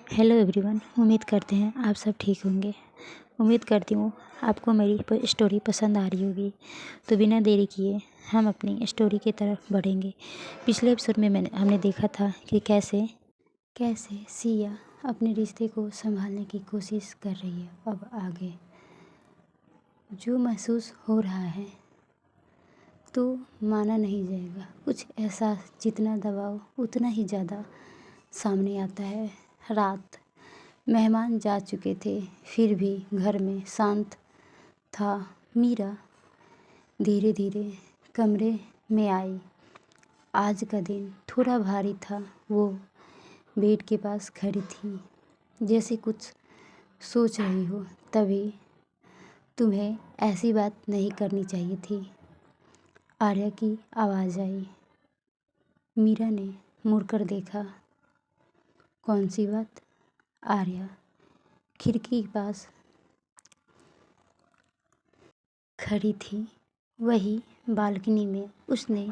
Hello everyone, उम्मीद करते हैं आप सब ठीक होंगे। उम्मीद करती हूँ आपको मेरी स्टोरी पसंद आ रही होगी। तो बिना देरी किए हम अपनी स्टोरी की तरफ बढ़ेंगे। पिछले एपिसोड में हमने देखा था कि कैसे कैसे सिया अपने रिश्ते को संभालने की कोशिश कर रही है। अब आगे जो महसूस हो रहा है तो माना नहीं जाएगा। कुछ एहसास जितना दबाओ उतना ही ज़्यादा सामने आता है। रात मेहमान जा चुके थे, फिर भी घर में शांत था। मीरा धीरे धीरे कमरे में आई। आज का दिन थोड़ा भारी था। वो बेड के पास खड़ी थी, जैसे कुछ सोच रही हो। तभी तुम्हें ऐसी बात नहीं करनी चाहिए थी, आर्या की आवाज़ आई। मीरा ने मुड़कर देखा। कौन सी बात? आर्या खिड़की के पास खड़ी थी, वही बालकनी में। उसने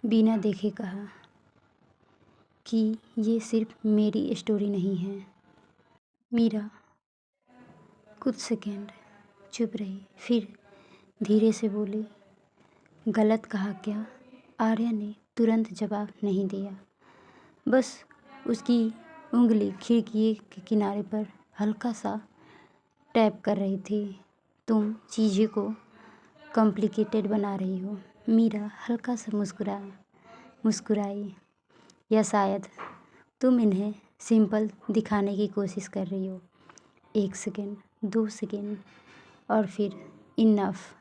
बिना देखे कहा कि ये सिर्फ मेरी स्टोरी नहीं है। मीरा कुछ सेकंड चुप रही, फिर धीरे से बोली, गलत कहा क्या? आर्या ने तुरंत जवाब नहीं दिया, बस उसकी उंगली खिड़की के किनारे पर हल्का सा टैप कर रही थी। तुम चीज़ों को कॉम्प्लिकेटेड बना रही हो। मीरा हल्का सा मुस्कुराई। या शायद तुम इन्हें सिंपल दिखाने की कोशिश कर रही हो। 1 सेकेंड, 2 सेकेंड और फिर इनफ।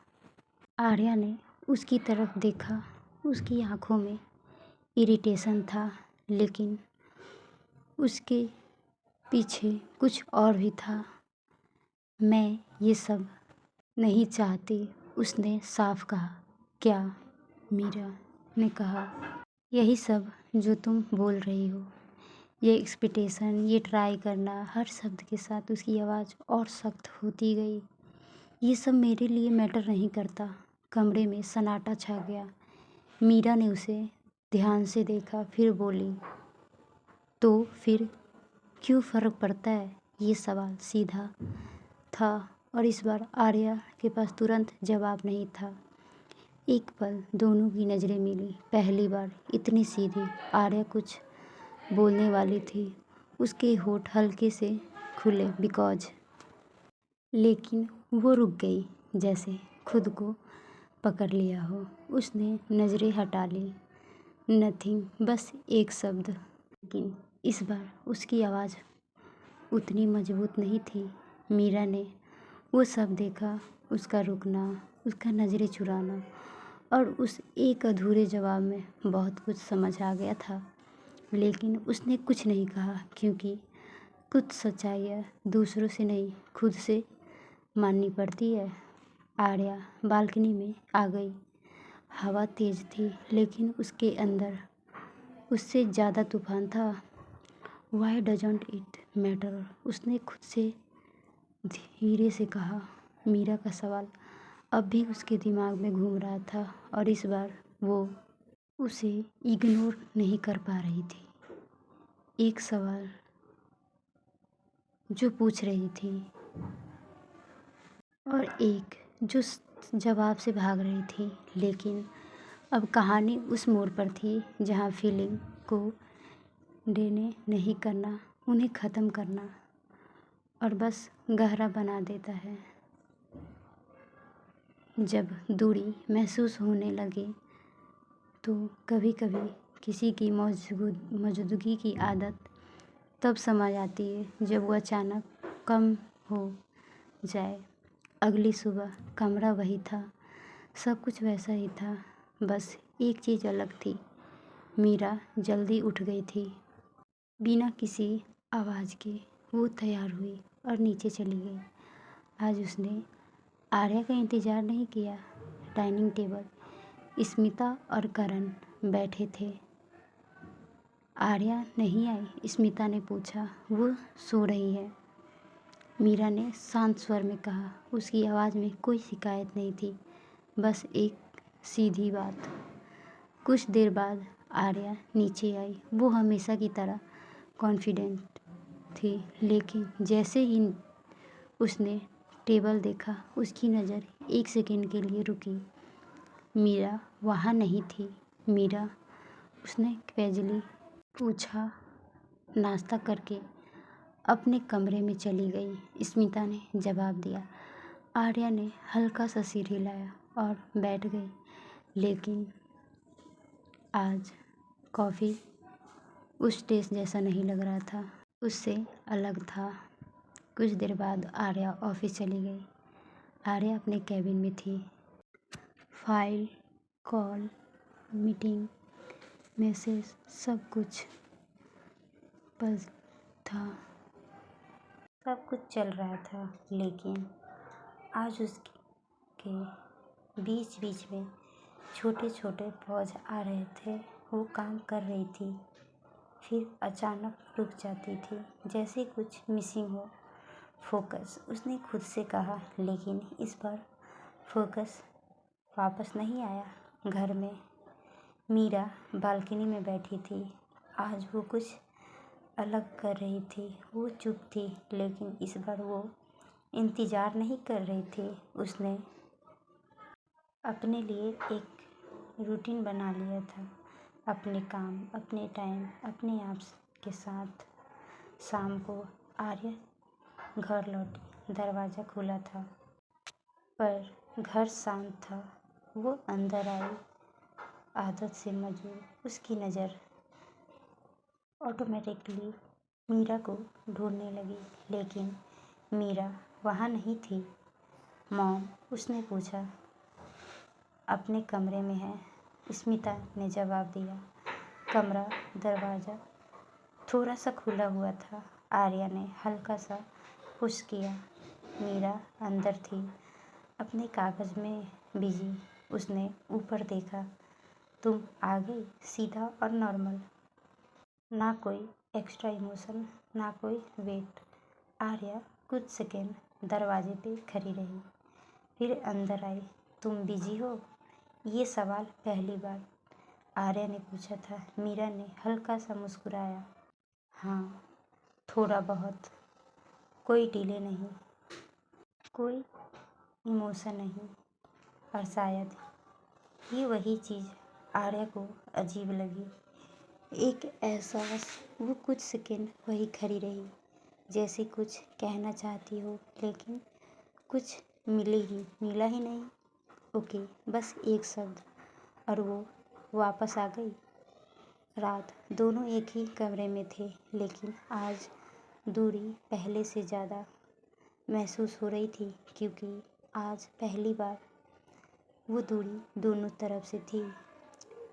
आर्या ने उसकी तरफ देखा। उसकी आंखों में इरिटेशन था, लेकिन उसके पीछे कुछ और भी था। मैं ये सब नहीं चाहती, उसने साफ कहा। क्या? मीरा ने कहा, यही सब जो तुम बोल रही हो, ये एक्सपेक्टेशन, ये ट्राई करना। हर शब्द के साथ उसकी आवाज़ और सख्त होती गई। ये सब मेरे लिए मैटर नहीं करता। कमरे में सन्नाटा छा गया। मीरा ने उसे ध्यान से देखा, फिर बोली, तो फिर क्यों फ़र्क पड़ता है? ये सवाल सीधा था और इस बार आर्या के पास तुरंत जवाब नहीं था। एक पल दोनों की नज़रें मिली। पहली बार इतनी सीधी। आर्या कुछ बोलने वाली थी, उसके होंठ हल्के से खुले बिकॉज, लेकिन वो रुक गई, जैसे खुद को पकड़ लिया हो। उसने नज़रें हटा ली। नथिंग, बस एक शब्द। लेकिन इस बार उसकी आवाज़ उतनी मजबूत नहीं थी। मीरा ने वो सब देखा, उसका रुकना, उसका नज़रें चुराना, और उस एक अधूरे जवाब में बहुत कुछ समझ आ गया था। लेकिन उसने कुछ नहीं कहा, क्योंकि कुछ सच्चाइयाँ दूसरों से नहीं, खुद से माननी पड़ती है। आर्या बालकनी में आ गई। हवा तेज थी, लेकिन उसके अंदर उससे ज़्यादा तूफान था। Why doesn't it matter? उसने खुद से धीरे से कहा। मीरा का सवाल अब भी उसके दिमाग में घूम रहा था, और इस बार वो उसे इग्नोर नहीं कर पा रही थी। एक सवाल जो पूछ रही थी और एक जो जवाब से भाग रही थी। लेकिन अब कहानी उस मोड़ पर थी जहाँ फीलिंग को देने नहीं करना, उन्हें ख़त्म करना और बस गहरा बना देता है। जब दूरी महसूस होने लगे तो कभी कभी किसी की मौजूदगी की आदत तब समझ आती है जब वो अचानक कम हो जाए। अगली सुबह कमरा वही था, सब कुछ वैसा ही था, बस एक चीज़ अलग थी। मीरा जल्दी उठ गई थी। बिना किसी आवाज़ के वो तैयार हुई और नीचे चली गई। आज उसने आर्या का इंतज़ार नहीं किया। डाइनिंग टेबल स्मिता और करण बैठे थे। आर्या नहीं आई? स्मिता ने पूछा। वो सो रही है, मीरा ने शांत स्वर में कहा। उसकी आवाज़ में कोई शिकायत नहीं थी, बस एक सीधी बात। कुछ देर बाद आर्या नीचे आई। वो हमेशा की तरह कॉन्फिडेंट थी, लेकिन जैसे ही उसने टेबल देखा उसकी नज़र एक सेकंड के लिए रुकी। मीरा वहाँ नहीं थी। मीरा, उसने कैजुअली पूछा, नाश्ता करके अपने कमरे में चली गई, स्मिता ने जवाब दिया। आर्या ने हल्का सा सिर हिलाया और बैठ गई, लेकिन आज कॉफ़ी उस टेस्ट जैसा नहीं लग रहा था, उससे अलग था। कुछ देर बाद आर्या ऑफिस चली गई। आर्या अपने कैबिन में थी। फाइल, कॉल, मीटिंग, मैसेज, सब कुछ बस था, सब कुछ चल रहा था, लेकिन आज उसके बीच बीच में छोटे छोटे पॉज आ रहे थे। वो काम कर रही थी, फिर अचानक रुक जाती थी, जैसे कुछ मिसिंग हो। फोकस, उसने खुद से कहा, लेकिन इस बार फोकस वापस नहीं आया। घर में मीरा बालकनी में बैठी थी। आज वो कुछ अलग कर रही थी। वो चुप थी, लेकिन इस बार वो इंतज़ार नहीं कर रही थी। उसने अपने लिए एक रूटीन बना लिया था। अपने काम, अपने टाइम, अपने आप के साथ। शाम को आर्या घर लौटी। दरवाज़ा खुला था, पर घर शांत था। वो अंदर आई। आदत से मजबूर उसकी नज़र ऑटोमेटिकली मीरा को ढूंढने लगी, लेकिन मीरा वहाँ नहीं थी। मॉम, उसने पूछा। अपने कमरे में है, स्मिता ने जवाब दिया। कमरा दरवाज़ा थोड़ा सा खुला हुआ था। आर्या ने हल्का सा पुश किया। मीरा अंदर थी, अपने कागज़ में बिजी। उसने ऊपर देखा। तुम आ गई, सीधा और नॉर्मल, ना कोई एक्स्ट्रा इमोशन, ना कोई वेट। आर्या कुछ सेकेंड दरवाजे पे खड़ी रही, फिर अंदर आई। तुम बिजी हो? ये सवाल पहली बार आर्या ने पूछा था। मीरा ने हल्का सा मुस्कुराया। हाँ, थोड़ा बहुत। कोई डिले नहीं, कोई इमोशन नहीं। और शायद ये वही चीज़ आर्या को अजीब लगी, एक एहसास। वो कुछ सेकंड वही खड़ी रही, जैसे कुछ कहना चाहती हो, लेकिन कुछ मिला ही नहीं। ओके, बस एक शब्द, और वो वापस आ गई। रात दोनों एक ही कमरे में थे, लेकिन आज दूरी पहले से ज़्यादा महसूस हो रही थी, क्योंकि आज पहली बार वो दूरी दोनों तरफ से थी।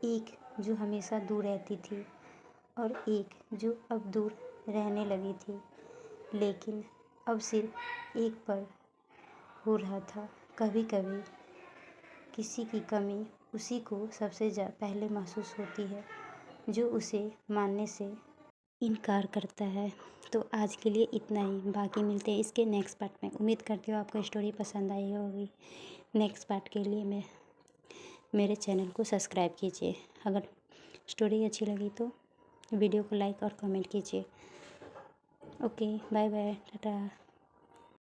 एक जो हमेशा दूर रहती थी, और एक जो अब दूर रहने लगी थी, लेकिन अब सिर्फ एक पर हो रहा था। कभी कभी किसी की कमी उसी को सबसे पहले महसूस होती है, जो उसे मानने से इनकार करता है। तो आज के लिए इतना ही, बाकी मिलते हैं इसके नेक्स्ट पार्ट में। उम्मीद करती हूँ आपको स्टोरी पसंद आई होगी। नेक्स्ट पार्ट के लिए मेरे चैनल को सब्सक्राइब कीजिए। अगर स्टोरी अच्छी लगी तो वीडियो को लाइक और कमेंट कीजिए। Okay, bye bye, Tata.